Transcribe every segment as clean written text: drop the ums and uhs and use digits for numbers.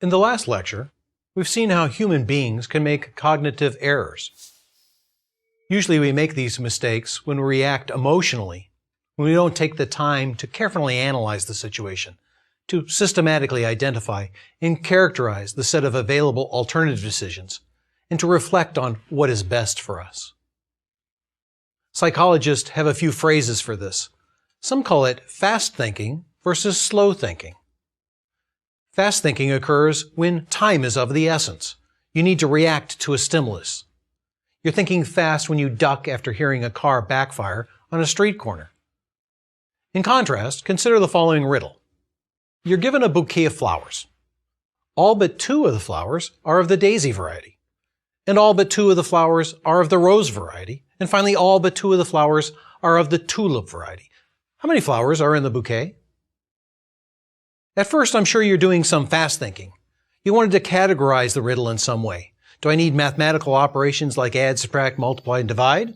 In the last lecture, we've seen how human beings can make cognitive errors. Usually we make these mistakes when we react emotionally, when we don't take the time to carefully analyze the situation, to systematically identify and characterize the set of available alternative decisions, and to reflect on what is best for us. Psychologists have a few phrases for this. Some call it fast thinking versus slow thinking. Fast thinking occurs when time is of the essence. You need to react to a stimulus. You're thinking fast when you duck after hearing a car backfire on a street corner. In contrast, consider the following riddle. You're given a bouquet of flowers. All but 2 of the flowers are of the daisy variety, and all but 2 of the flowers are of the rose variety, and finally all but 2 of the flowers are of the tulip variety. How many flowers are in the bouquet? At first, I'm sure you're doing some fast thinking. You wanted to categorize the riddle in some way. Do I need mathematical operations like add, subtract, multiply, and divide?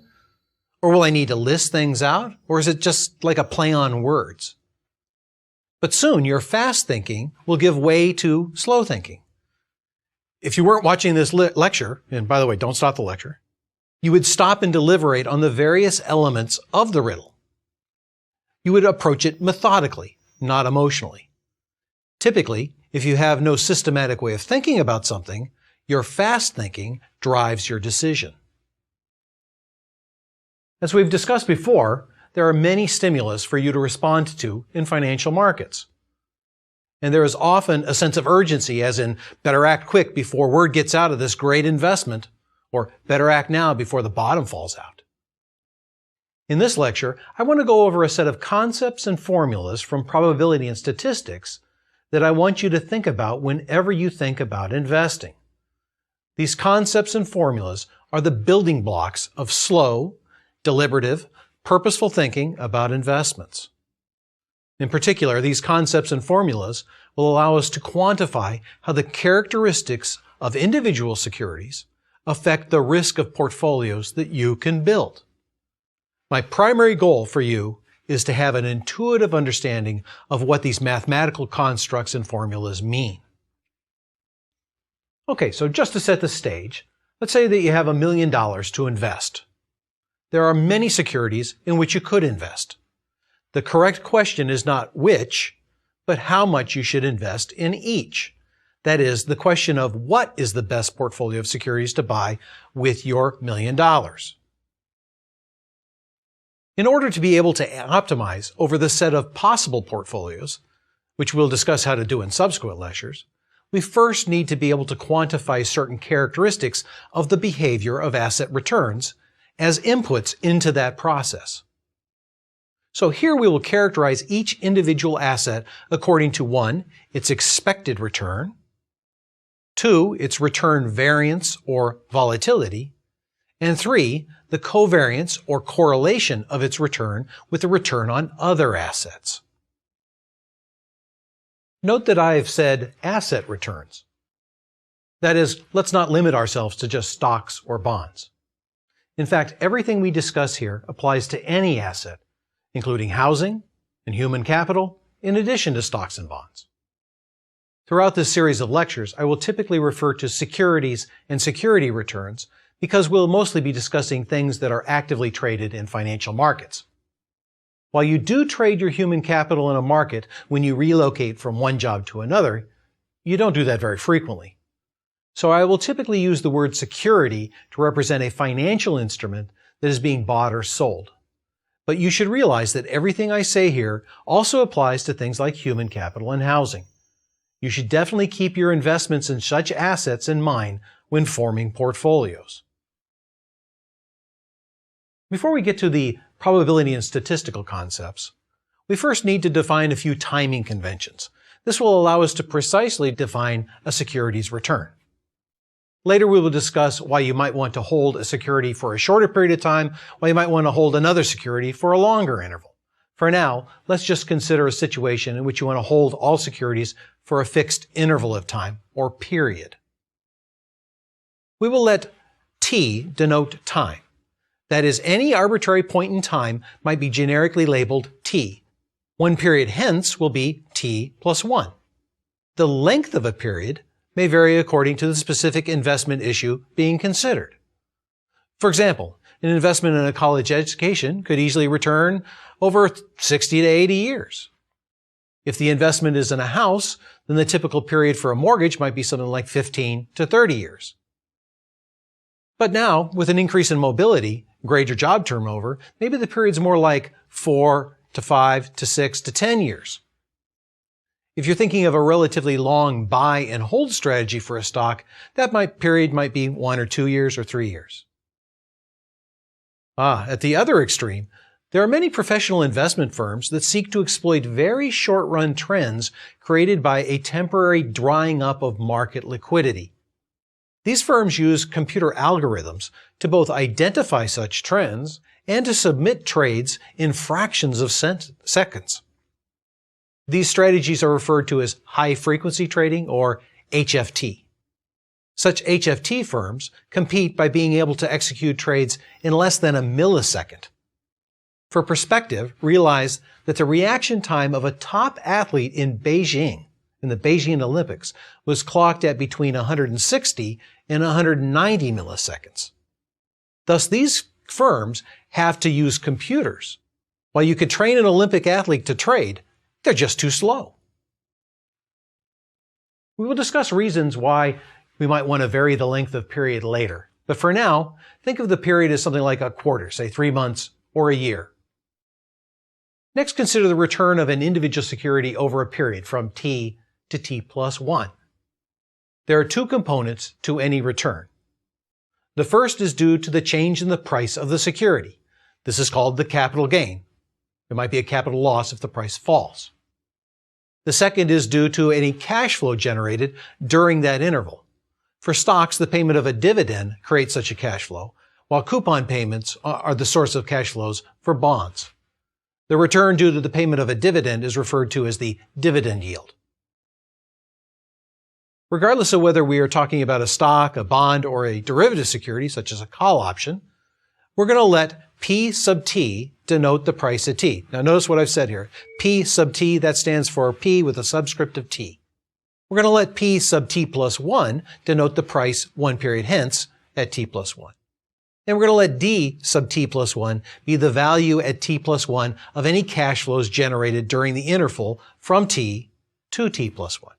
Or will I need to list things out? Or is it just like a play on words? But soon, your fast thinking will give way to slow thinking. If you weren't watching this lecture, and by the way, don't stop the lecture, you would stop and deliberate on the various elements of the riddle. You would approach it methodically, not emotionally. Typically, if you have no systematic way of thinking about something, your fast thinking drives your decision. As we've discussed before, there are many stimulus for you to respond to in financial markets. And there is often a sense of urgency, as in, better act quick before word gets out of this great investment, or better act now before the bottom falls out. In this lecture, I want to go over a set of concepts and formulas from probability and statistics that I want you to think about whenever you think about investing. These concepts and formulas are the building blocks of slow, deliberative, purposeful thinking about investments. In particular, these concepts and formulas will allow us to quantify how the characteristics of individual securities affect the risk of portfolios that you can build. My primary goal for you is to have an intuitive understanding of what these mathematical constructs and formulas mean. Okay, so just to set the stage, let's say that you have $1 million to invest. There are many securities in which you could invest. The correct question is not which, but how much you should invest in each. That is, the question of what is the best portfolio of securities to buy with your $1 million. In order to be able to optimize over the set of possible portfolios, which we'll discuss how to do in subsequent lectures, we first need to be able to quantify certain characteristics of the behavior of asset returns as inputs into that process. So here we will characterize each individual asset according to 1, its expected return, 2, its return variance or volatility, and 3, the covariance or correlation of its return with the return on other assets. Note that I have said asset returns. That is, let's not limit ourselves to just stocks or bonds. In fact, everything we discuss here applies to any asset, including housing and human capital, in addition to stocks and bonds. Throughout this series of lectures, I will typically refer to securities and security returns because we'll mostly be discussing things that are actively traded in financial markets. While you do trade your human capital in a market when you relocate from one job to another, you don't do that very frequently. So I will typically use the word security to represent a financial instrument that is being bought or sold. But you should realize that everything I say here also applies to things like human capital and housing. You should definitely keep your investments in such assets in mind when forming portfolios. Before we get to the probability and statistical concepts, we first need to define a few timing conventions. This will allow us to precisely define a security's return. Later we will discuss why you might want to hold a security for a shorter period of time, why you might want to hold another security for a longer interval. For now, let's just consider a situation in which you want to hold all securities for a fixed interval of time or period. We will let T denote time. That is, any arbitrary point in time might be generically labeled T. One period hence will be T plus 1. The length of a period may vary according to the specific investment issue being considered. For example, an investment in a college education could easily return over 60 to 80 years. If the investment is in a house, then the typical period for a mortgage might be something like 15 to 30 years. But now, with an increase in mobility, greater job turnover, maybe the period's more like 4 to 5 to 6 to 10 years. If you're thinking of a relatively long buy and hold strategy for a stock, that period might be 1 or 2 years or 3 years. At the other extreme, there are many professional investment firms that seek to exploit very short-run trends created by a temporary drying up of market liquidity. These firms use computer algorithms to both identify such trends and to submit trades in fractions of seconds. These strategies are referred to as high-frequency trading, or HFT. Such HFT firms compete by being able to execute trades in less than a millisecond. For perspective, realize that the reaction time of a top athlete in Beijing, in the Beijing Olympics, was clocked at between 160 and 190 milliseconds. Thus, these firms have to use computers. While you could train an Olympic athlete to trade, they're just too slow. We will discuss reasons why we might want to vary the length of period later. But for now, think of the period as something like a quarter, say 3 months or a year. Next, consider the return of an individual security over a period from T to T plus 1. There are two components to any return. The first is due to the change in the price of the security. This is called the capital gain. There might be a capital loss if the price falls. The second is due to any cash flow generated during that interval. For stocks, the payment of a dividend creates such a cash flow, while coupon payments are the source of cash flows for bonds. The return due to the payment of a dividend is referred to as the dividend yield. Regardless of whether we are talking about a stock, a bond, or a derivative security, such as a call option, we're going to let P sub T denote the price at T. Now notice what I've said here. P sub T, that stands for P with a subscript of T. We're going to let P sub T plus 1 denote the price 1 period hence at T plus 1. And we're going to let D sub T plus 1 be the value at T plus 1 of any cash flows generated during the interval from T to T plus 1.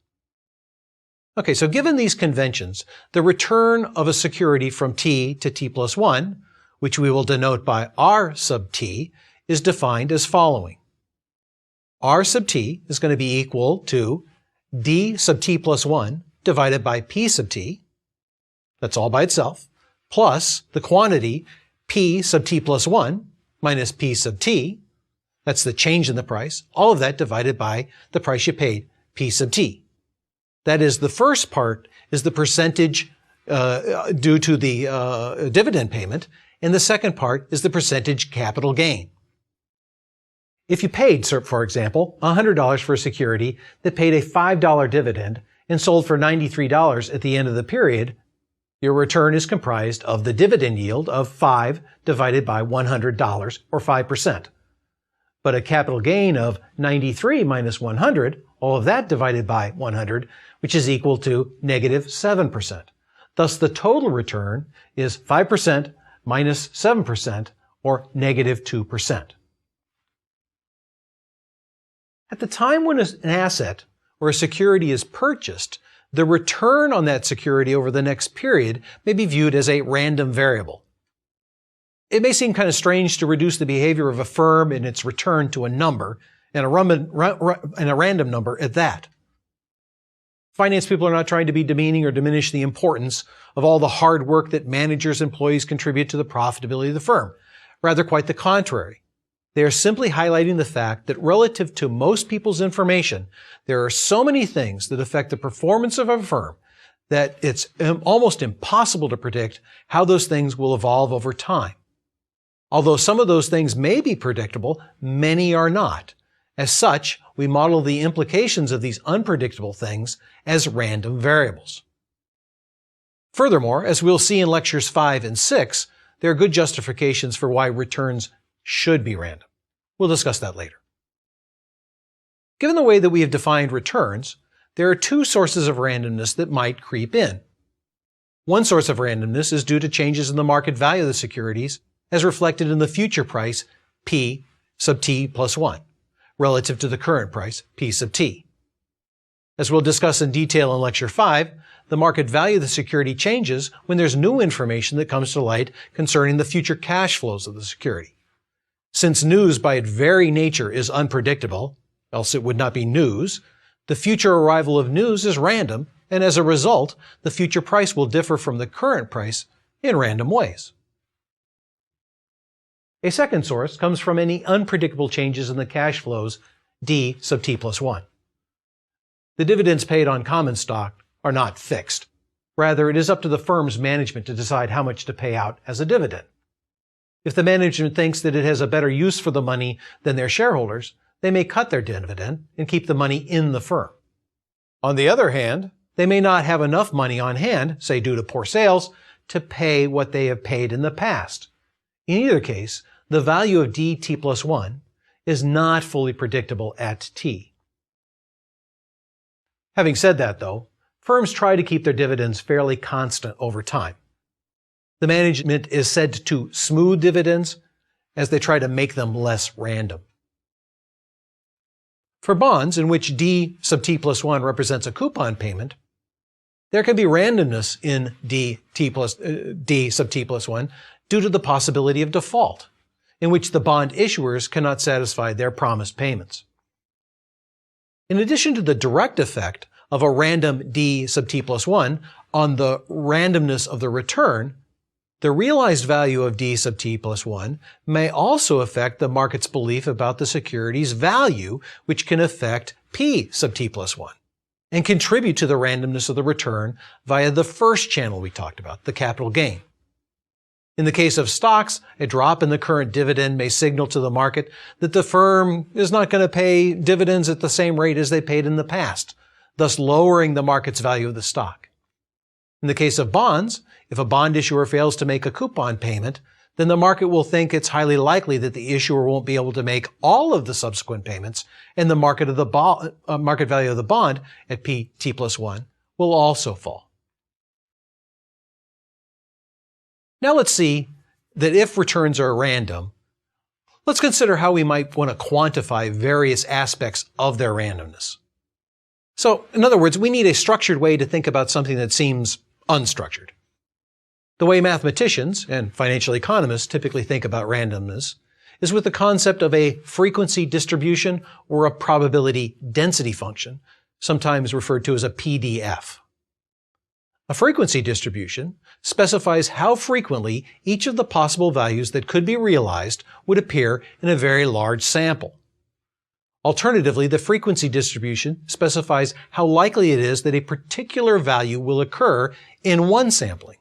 Okay, so given these conventions, the return of a security from T to T plus 1, which we will denote by R sub T, is defined as following. R sub T is going to be equal to D sub T plus 1 divided by P sub T, that's all by itself, plus the quantity P sub T plus 1 minus P sub T, that's the change in the price, all of that divided by the price you paid, P sub T. That is, the first part is the percentage due to the dividend payment, and the second part is the percentage capital gain. If you paid, for example, $100 for a security that paid a $5 dividend and sold for $93 at the end of the period, your return is comprised of the dividend yield of 5 divided by $100, or 5%. But a capital gain of 93 minus 100, all of that divided by 100, which is equal to negative 7%. Thus, the total return is 5% minus 7%, or negative 2%. At the time when an asset or a security is purchased, the return on that security over the next period may be viewed as a random variable. It may seem kind of strange to reduce the behavior of a firm in its return to a number, and a random number at that. Finance people are not trying to be demeaning or diminish the importance of all the hard work that managers and employees contribute to the profitability of the firm. Rather, quite the contrary. They are simply highlighting the fact that relative to most people's information, there are so many things that affect the performance of a firm that it's almost impossible to predict how those things will evolve over time. Although some of those things may be predictable, many are not. As such, we model the implications of these unpredictable things as random variables. Furthermore, as we'll see in lectures 5 and 6, there are good justifications for why returns should be random. We'll discuss that later. Given the way that we have defined returns, there are two sources of randomness that might creep in. One source of randomness is due to changes in the market value of the securities as reflected in the future price P sub t plus 1 relative to the current price P sub t. As we'll discuss in detail in Lecture 5, the market value of the security changes when there's new information that comes to light concerning the future cash flows of the security. Since news by its very nature is unpredictable, else it would not be news, the future arrival of news is random, and as a result, the future price will differ from the current price in random ways. A second source comes from any unpredictable changes in the cash flows d sub t plus 1. The dividends paid on common stock are not fixed. Rather, it is up to the firm's management to decide how much to pay out as a dividend. If the management thinks that it has a better use for the money than their shareholders, they may cut their dividend and keep the money in the firm. On the other hand, they may not have enough money on hand, say due to poor sales, to pay what they have paid in the past. In either case, the value of dt plus 1 is not fully predictable at t. Having said that, though, firms try to keep their dividends fairly constant over time. The management is said to smooth dividends as they try to make them less random. For bonds in which d sub t plus 1 represents a coupon payment, there can be randomness in d sub t plus 1 due to the possibility of default, in which the bond issuers cannot satisfy their promised payments. In addition to the direct effect of a random d sub t plus 1 on the randomness of the return, the realized value of d sub t plus 1 may also affect the market's belief about the security's value, which can affect p sub t plus 1, and contribute to the randomness of the return via the first channel we talked about, the capital gain. In the case of stocks, a drop in the current dividend may signal to the market that the firm is not going to pay dividends at the same rate as they paid in the past, thus lowering the market's value of the stock. In the case of bonds, if a bond issuer fails to make a coupon payment, then the market will think it's highly likely that the issuer won't be able to make all of the subsequent payments, and the market value of the bond at Pt plus 1 will also fall. Now let's see that if returns are random, let's consider how we might want to quantify various aspects of their randomness. So, in other words, we need a structured way to think about something that seems unstructured. The way mathematicians and financial economists typically think about randomness is with the concept of a frequency distribution or a probability density function, sometimes referred to as a PDF. A frequency distribution specifies how frequently each of the possible values that could be realized would appear in a very large sample. Alternatively, the frequency distribution specifies how likely it is that a particular value will occur in one sampling.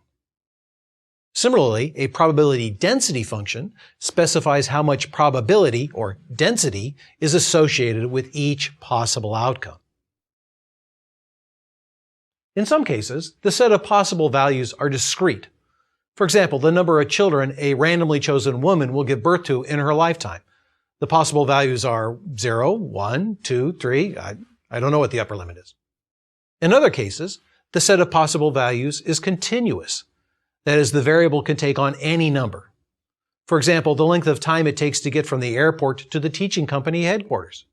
Similarly, a probability density function specifies how much probability or density is associated with each possible outcome. In some cases, the set of possible values are discrete. For example, the number of children a randomly chosen woman will give birth to in her lifetime. The possible values are 0, 1, 2, 3. I don't know what the upper limit is. In other cases, the set of possible values is continuous. That is, the variable can take on any number. For example, the length of time it takes to get from the airport to the teaching company headquarters.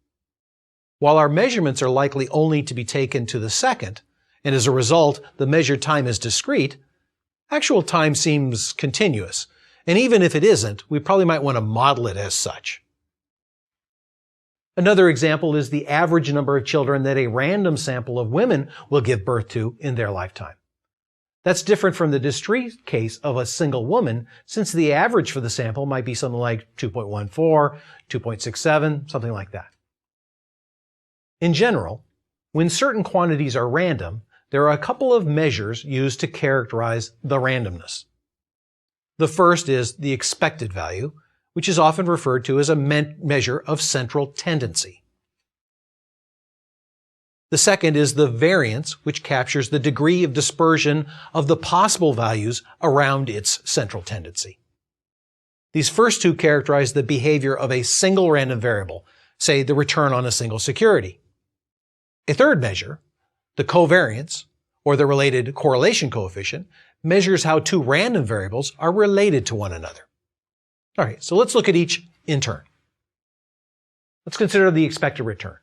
While our measurements are likely only to be taken to the second, and as a result, the measured time is discrete, actual time seems continuous. And even if it isn't, we probably might want to model it as such. Another example is the average number of children that a random sample of women will give birth to in their lifetime. That's different from the discrete case of a single woman, since the average for the sample might be something like 2.14, 2.67, something like that. In general, when certain quantities are random, there are a couple of measures used to characterize the randomness. The first is the expected value, which is often referred to as a measure of central tendency. The second is the variance, which captures the degree of dispersion of the possible values around its central tendency. These first two characterize the behavior of a single random variable, say the return on a single security. A third measure, The covariance, or the related correlation coefficient, measures how two random variables are related to one another. All right, so let's look at each in turn. Let's consider the expected return.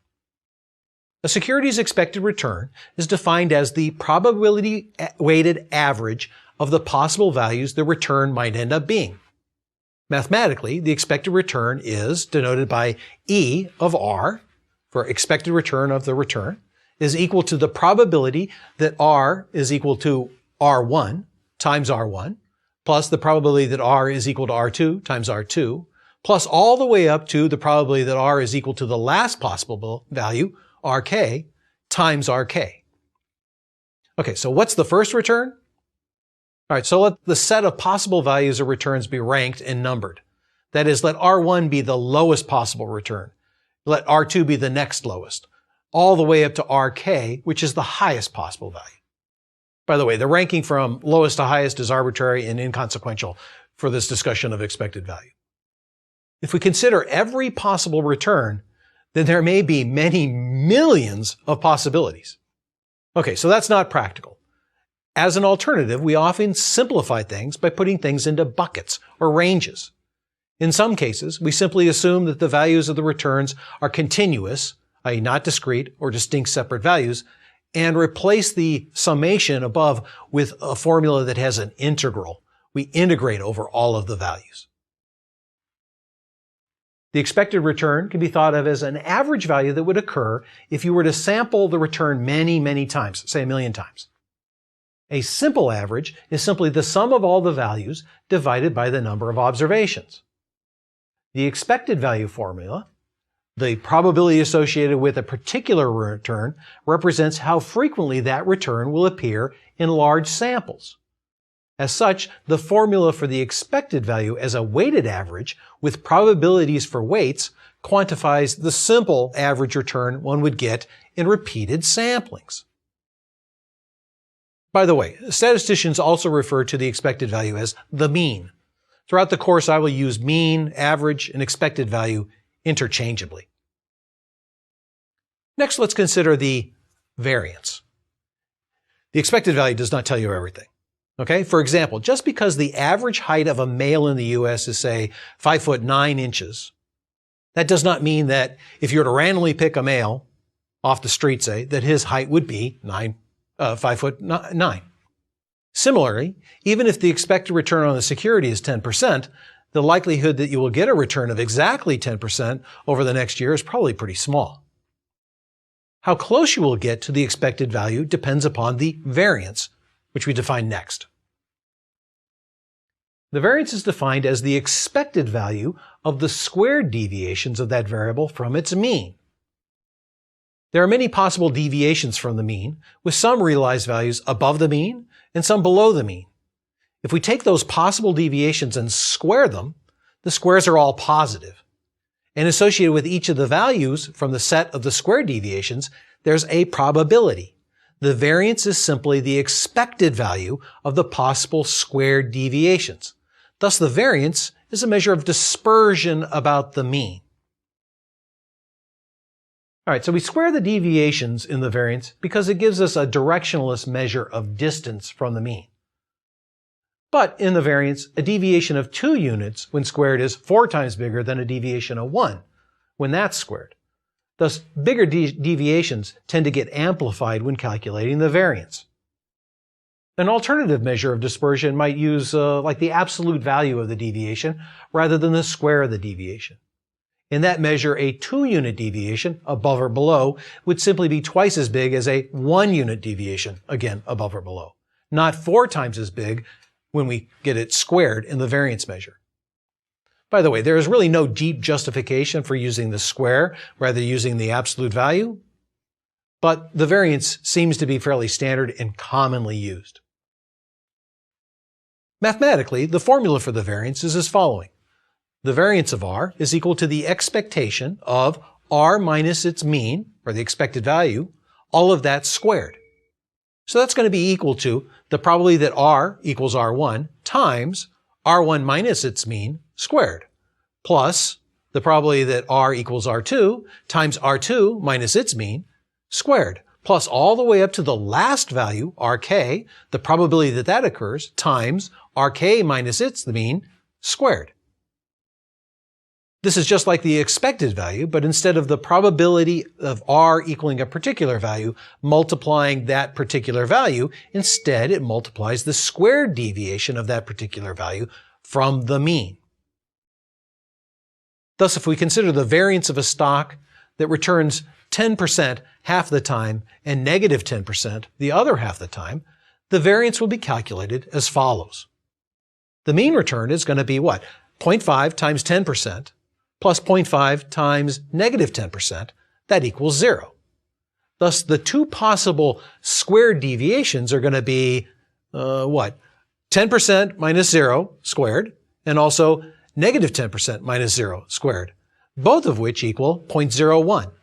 A security's expected return is defined as the probability-weighted average of the possible values the return might end up being. Mathematically, the expected return is denoted by E of R, for expected return of the return, is equal to the probability that R is equal to R1 times R1, plus the probability that R is equal to R2 times R2, plus all the way up to the probability that R is equal to the last possible value, RK, times RK. Okay, so what's the first return? All right, so let the set of possible values of returns be ranked and numbered. That is, let R1 be the lowest possible return. Let R2 be the next lowest, all the way up to RK, which is the highest possible value. By the way, the ranking from lowest to highest is arbitrary and inconsequential for this discussion of expected value. If we consider every possible return, then there may be many millions of possibilities. Okay, so that's not practical. As an alternative, we often simplify things by putting things into buckets or ranges. In some cases, we simply assume that the values of the returns are continuous, i.e. not discrete or distinct separate values, and replace the summation above with a formula that has an integral. We integrate over all of the values. The expected return can be thought of as an average value that would occur if you were to sample the return many, many times, say 1,000,000 times. A simple average is simply the sum of all the values divided by the number of observations. The expected value formula, the probability associated with a particular return, represents how frequently that return will appear in large samples. As such, the formula for the expected value as a weighted average with probabilities for weights quantifies the simple average return one would get in repeated samplings. By the way, statisticians also refer to the expected value as the mean. Throughout the course, I will use mean, average, and expected value interchangeably. Next, let's consider the variance. The expected value does not tell you everything. Okay? For example, just because the average height of a male in the U.S. is, say, 5'9", that does not mean that if you were to randomly pick a male off the street, say, that his height would be 5'9". Similarly, even if the expected return on the security is 10%, the likelihood that you will get a return of exactly 10% over the next year is probably pretty small. How close you will get to the expected value depends upon the variance, which we define next. The variance is defined as the expected value of the squared deviations of that variable from its mean. There are many possible deviations from the mean, with some realized values above the mean and some below the mean. If we take those possible deviations and square them, the squares are all positive. And associated with each of the values from the set of the squared deviations, there's a probability. The variance is simply the expected value of the possible squared deviations. Thus, the variance is a measure of dispersion about the mean. All right, so we square the deviations in the variance because it gives us a directionless measure of distance from the mean. But in the variance, a deviation of 2 units when squared is 4 times bigger than a deviation of 1 when that's squared. Thus, bigger deviations tend to get amplified when calculating the variance. An alternative measure of dispersion might use like the absolute value of the deviation rather than the square of the deviation. In that measure, a 2-unit deviation, above or below, would simply be twice as big as a 1-unit deviation, again, above or below. Not 4 times as big when we get it squared in the variance measure. By the way, there is really no deep justification for using the square rather than using the absolute value, but the variance seems to be fairly standard and commonly used. Mathematically, the formula for the variance is as following. The variance of R is equal to the expectation of R minus its mean, or the expected value, all of that squared. So that's going to be equal to the probability that R equals R1 times R1 minus its mean squared, plus the probability that R equals R2 times R2 minus its mean squared, plus all the way up to the last value, Rk, the probability that that occurs, times Rk minus its, the mean, squared. This is just like the expected value, but instead of the probability of R equaling a particular value, multiplying that particular value, instead it multiplies the squared deviation of that particular value from the mean. Thus, if we consider the variance of a stock that returns 10% half the time and negative 10% the other half the time, the variance will be calculated as follows. The mean return is going to be what? 0.5 times 10%. Plus 0.5 times negative 10%, that equals 0. Thus, the two possible squared deviations are going to be, 10% minus 0 squared, and also negative 10% minus 0 squared, both of which equal 0.01.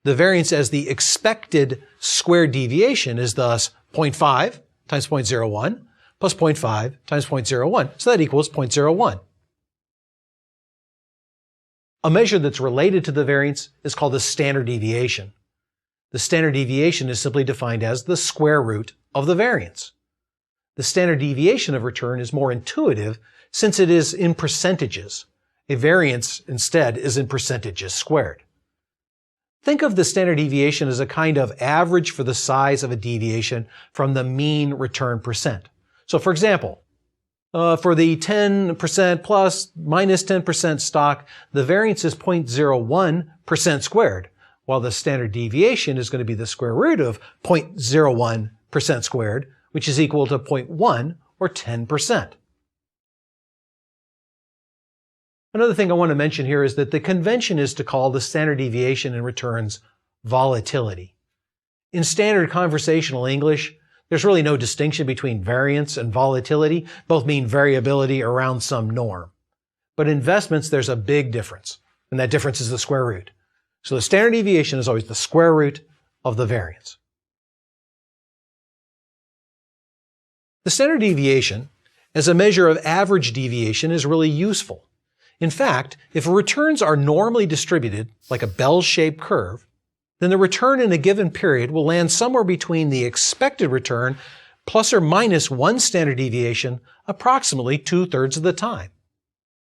The variance as the expected squared deviation is thus 0.5 times 0.01 plus 0.5 times 0.01, so that equals 0.01. A measure that's related to the variance is called the standard deviation. The standard deviation is simply defined as the square root of the variance. The standard deviation of return is more intuitive since it is in percentages. A variance, instead, is in percentages squared. Think of the standard deviation as a kind of average for the size of a deviation from the mean return percent. So, for example, for the 10% plus minus 10% stock, the variance is 0.01% squared, while the standard deviation is going to be the square root of 0.01% squared, which is equal to 0.1 or 10%. Another thing I want to mention here is that the convention is to call the standard deviation in returns volatility. In standard conversational English, there's really no distinction between variance and volatility. Both mean variability around some norm. But in investments, there's a big difference, and that difference is the square root. So the standard deviation is always the square root of the variance. The standard deviation, as a measure of average deviation, is really useful. In fact, if returns are normally distributed, like a bell-shaped curve, then the return in a given period will land somewhere between the expected return plus or minus one standard deviation approximately 2/3 of the time.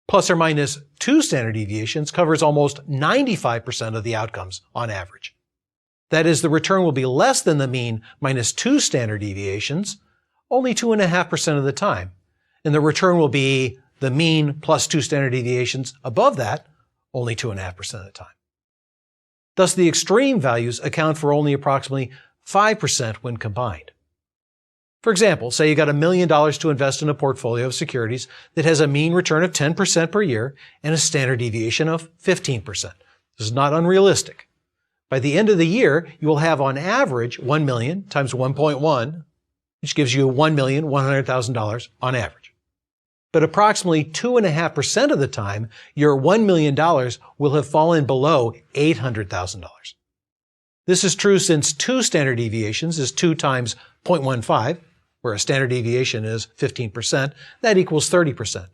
Plus or minus 2 standard deviations covers almost 95% of the outcomes on average. That is, the return will be less than the mean minus 2 standard deviations only 2.5% of the time, and the return will be the mean plus 2 standard deviations above that only 2.5% of the time. Thus, the extreme values account for only approximately 5% when combined. For example, say you got $1 million to invest in a portfolio of securities that has a mean return of 10% per year and a standard deviation of 15%. This is not unrealistic. By the end of the year, you will have on average 1 million times 1.1, which gives you $1,100,000 on average. But approximately 2.5% of the time, your $1 million will have fallen below $800,000. This is true since 2 standard deviations is 2 times 0.15, where a standard deviation is 15%, that equals 30%.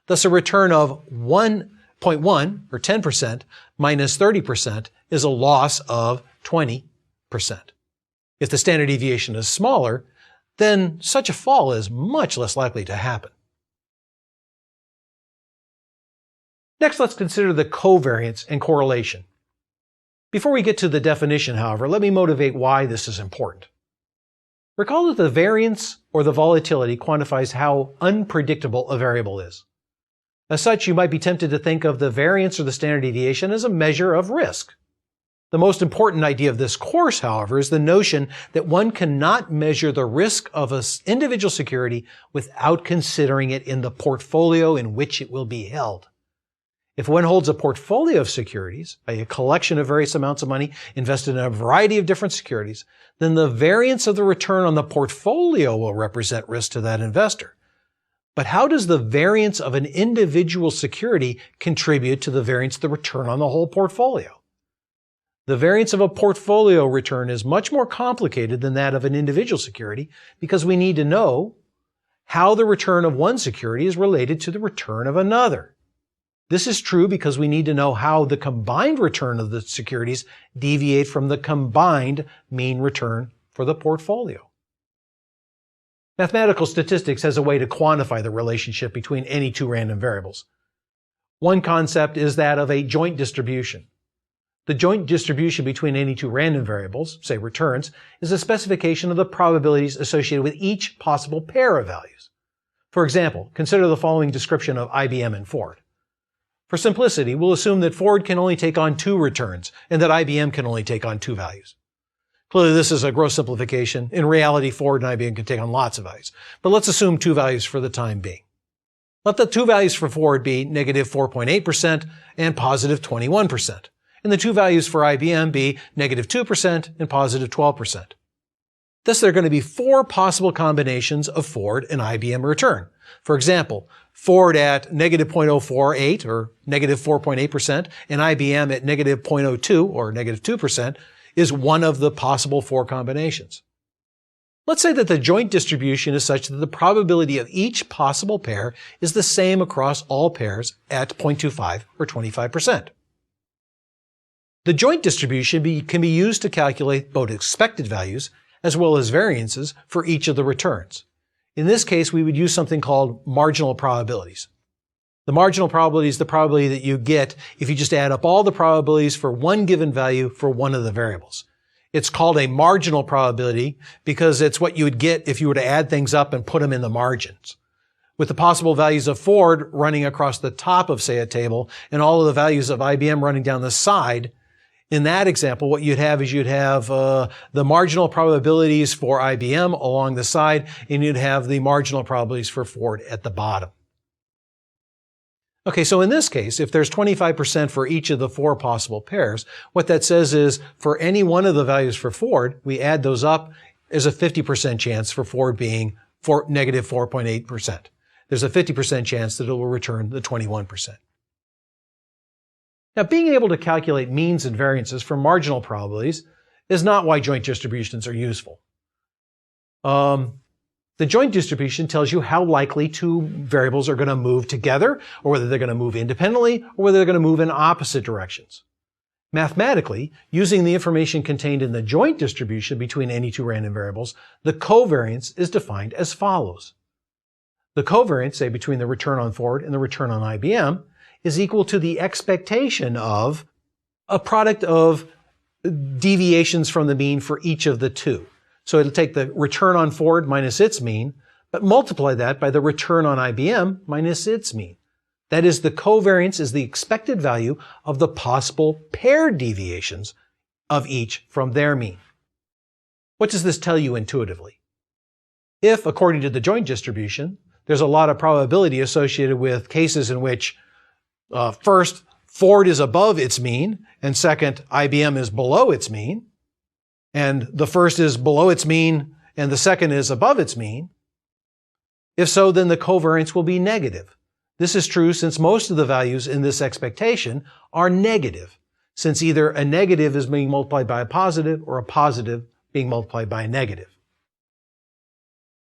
Thus, a return of 1.1, or 10%, minus 30% is a loss of 20%. If the standard deviation is smaller, then such a fall is much less likely to happen. Next, let's consider the covariance and correlation. Before we get to the definition, however, let me motivate why this is important. Recall that the variance or the volatility quantifies how unpredictable a variable is. As such, you might be tempted to think of the variance or the standard deviation as a measure of risk. The most important idea of this course, however, is the notion that one cannot measure the risk of an individual security without considering it in the portfolio in which it will be held. If one holds a portfolio of securities, a collection of various amounts of money invested in a variety of different securities, then the variance of the return on the portfolio will represent risk to that investor. But how does the variance of an individual security contribute to the variance of the return on the whole portfolio? The variance of a portfolio return is much more complicated than that of an individual security because we need to know how the return of one security is related to the return of another. This is true because we need to know how the combined return of the securities deviate from the combined mean return for the portfolio. Mathematical statistics has a way to quantify the relationship between any two random variables. One concept is that of a joint distribution. The joint distribution between any two random variables, say returns, is a specification of the probabilities associated with each possible pair of values. For example, consider the following description of IBM and Ford. For simplicity, we'll assume that Ford can only take on two returns and that IBM can only take on two values. Clearly, this is a gross simplification. In reality, Ford and IBM can take on lots of values. But let's assume two values for the time being. Let the two values for Ford be negative 4.8% and positive 21%. And the two values for IBM be negative 2% and positive 12%. Thus, there are going to be four possible combinations of Ford and IBM return. For example, Ford at negative 0.048 or negative 4.8% and IBM at negative 0.02 or negative 2% is one of the possible four combinations. Let's say that the joint distribution is such that the probability of each possible pair is the same across all pairs at 0.25 or 25%. The joint distribution can be used to calculate both expected values as well as variances for each of the returns. In this case, we would use something called marginal probabilities. The marginal probability is the probability that you get if you just add up all the probabilities for one given value for one of the variables. It's called a marginal probability because it's what you would get if you were to add things up and put them in the margins. With the possible values of Ford running across the top of, say, a table and all of the values of IBM running down the side, in that example, what you'd have is you'd have the marginal probabilities for IBM along the side, and you'd have the marginal probabilities for Ford at the bottom. Okay, so in this case, if there's 25% for each of the four possible pairs, what that says is for any one of the values for Ford, we add those up, there's a 50% chance for Ford being negative 4.8%. There's a 50% chance that it will return the 21%. Now, being able to calculate means and variances for marginal probabilities is not why joint distributions are useful. The joint distribution tells you how likely two variables are going to move together, or whether they're going to move independently, or whether they're going to move in opposite directions. Mathematically, using the information contained in the joint distribution between any two random variables, the covariance is defined as follows. The covariance, say between the return on Ford and the return on IBM, is equal to the expectation of a product of deviations from the mean for each of the two. So it'll take the return on Ford minus its mean, but multiply that by the return on IBM minus its mean. That is, the covariance is the expected value of the possible paired deviations of each from their mean. What does this tell you intuitively? If, according to the joint distribution, there's a lot of probability associated with cases in which first, Ford is above its mean, and second, IBM is below its mean, and the first is below its mean, and the second is above its mean. If so, then the covariance will be negative. This is true since most of the values in this expectation are negative, since either a negative is being multiplied by a positive or a positive being multiplied by a negative.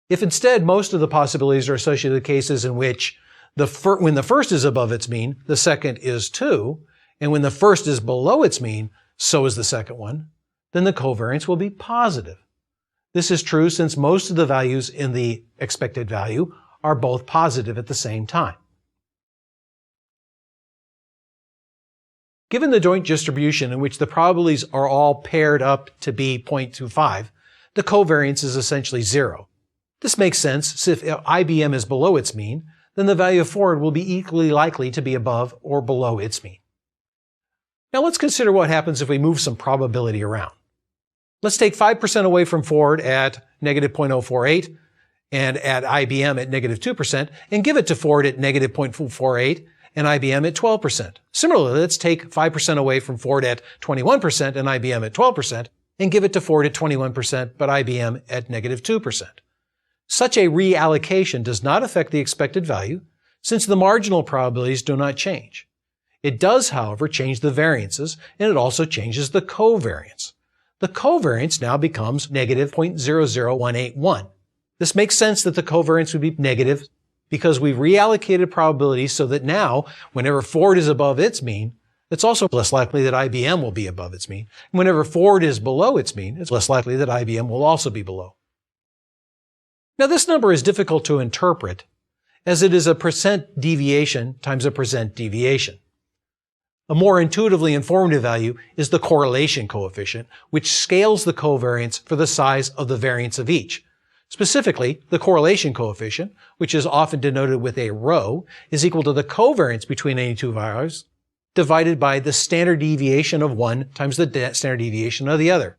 If instead most of the possibilities are associated with cases in which when the first is above its mean, the second is too, and when the first is below its mean, so is the second one, then the covariance will be positive. This is true since most of the values in the expected value are both positive at the same time. Given the joint distribution in which the probabilities are all paired up to be 0.25, the covariance is essentially zero. This makes sense since if IBM is below its mean, then the value of Ford will be equally likely to be above or below its mean. Now let's consider what happens if we move some probability around. Let's take 5% away from Ford at negative 0.048 and at IBM at negative 2% and give it to Ford at negative 0.48 and IBM at 12%. Similarly, let's take 5% away from Ford at 21% and IBM at 12% and give it to Ford at 21% but IBM at negative 2%. Such a reallocation does not affect the expected value since the marginal probabilities do not change. It does, however, change the variances, and it also changes the covariance. The covariance now becomes negative 0.00181. This makes sense that the covariance would be negative because we've reallocated probabilities so that now, whenever Ford is above its mean, it's also less likely that IBM will be above its mean. And whenever Ford is below its mean, it's less likely that IBM will also be below. Now, this number is difficult to interpret, as it is a percent deviation times a percent deviation. A more intuitively informative value is the correlation coefficient, which scales the covariance for the size of the variance of each. Specifically, the correlation coefficient, which is often denoted with a rho, is equal to the covariance between any two values divided by the standard deviation of one times the standard deviation of the other.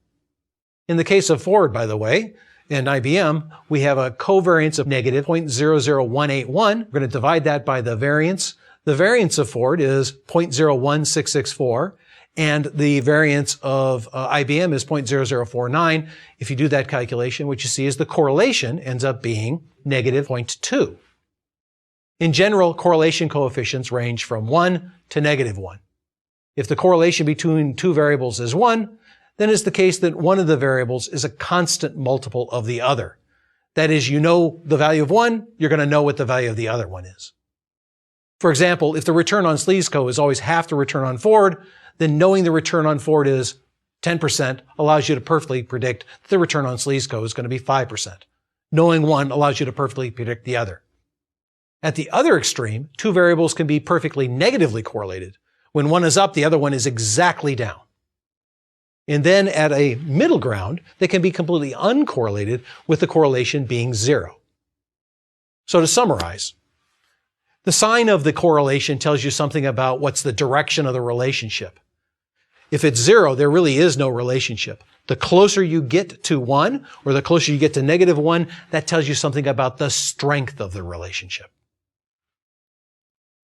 In the case of Ford, by the way, and IBM, we have a covariance of negative 0.00181. We're going to divide that by the variance. The variance of Ford is 0.01664, and the variance of IBM is 0.0049. If you do that calculation, what you see is the correlation ends up being negative 0.2. In general, correlation coefficients range from 1 to negative 1. If the correlation between two variables is 1, then it's the case that one of the variables is a constant multiple of the other. That is, you know the value of one, you're going to know what the value of the other one is. For example, if the return on Sleesco is always half the return on Ford, then knowing the return on Ford is 10% allows you to perfectly predict that the return on Sleesco is going to be 5%. Knowing one allows you to perfectly predict the other. At the other extreme, two variables can be perfectly negatively correlated. When one is up, the other one is exactly down. And then at a middle ground, they can be completely uncorrelated, with the correlation being 0. So to summarize, the sign of the correlation tells you something about what's the direction of the relationship. If it's 0, there really is no relationship. The closer you get to 1, or the closer you get to negative 1, that tells you something about the strength of the relationship.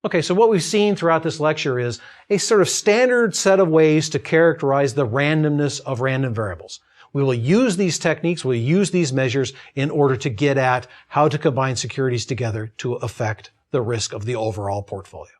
Okay, so what we've seen throughout this lecture is a sort of standard set of ways to characterize the randomness of random variables. We will use these techniques, we'll use these measures in order to get at how to combine securities together to affect the risk of the overall portfolio.